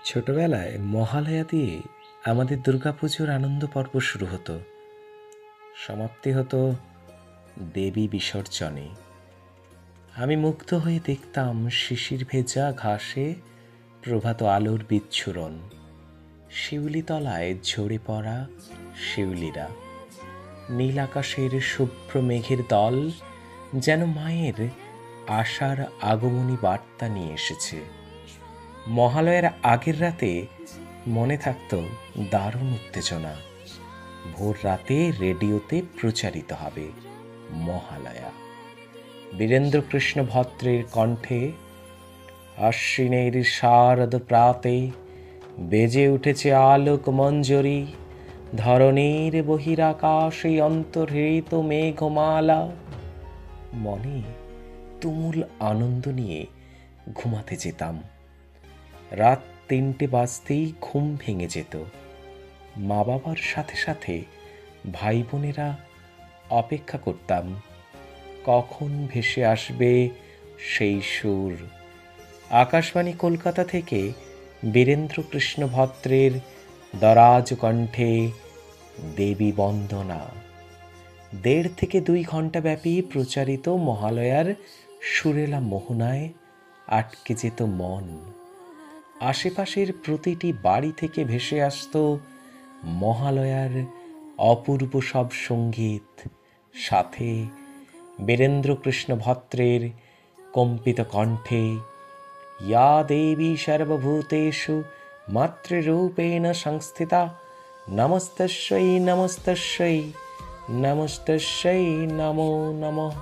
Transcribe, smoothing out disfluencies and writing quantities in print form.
ছোটবেলায় মহালয়া দিয়ে আমাদের দুর্গাপুজোর আনন্দ পর্ব শুরু হতো, সমাপ্তি হতো দেবী বিসর্জনে। আমি মুগ্ধ হয়ে দেখতাম শিশির ভেজা ঘাসে প্রভাত আলোর বিচ্ছুরণ, শিউলি তলায় ঝরে পড়া শিউলিরা, নীল আকাশের শুভ্র মেঘের দল যেন মায়ের আশার আগমনী বার্তা নিয়ে এসেছে। মহালয়ার আগের রাতে মনে থাকত দারুণ উত্তেজনা। ভোর রাতে রেডিওতে প্রচারিত হবে মহালয়া। বীরেন্দ্রকৃষ্ণ ভদ্রের কণ্ঠে আশ্বিনের শারদ প্রাতে বেজে উঠেছে আলোক মঞ্জরি, ধরণীর বহিরাকাশে অন্তর্হিত মেঘমালা। মনে তুমুল আনন্দ নিয়ে ঘুমাতে যেতাম। রাত ৩টে বাজতেই ঘুম ভেঙে যেত। মা বাবার সাথে সাথে ভাই বোনেরা অপেক্ষা করতাম কখন ভেসে আসবে সেই সুর। আকাশবাণী কলকাতা থেকে বীরেন্দ্রকৃষ্ণ ভদ্রের দরাজ কণ্ঠে দেবী বন্দনা। ১.৫ থেকে ২ ঘণ্টা ব্যাপী প্রচারিত মহালয়ার সুরেলা মোহনায় আটকে যেত মন। আশেপাশের প্রতিটি বাড়ি থেকে ভেসে আসতো মহালয়ার অপূর্ব সব সঙ্গীত, সাথে বীরেন্দ্রকৃষ্ণ ভদ্রের কম্পিত কণ্ঠে ইয়া দেবী সর্বভূতেষু মাতৃরূপেণ সংস্থিতা নমস্তস্যৈ নমস্তস্যৈ নমস্তস্যৈ নমো নমঃ।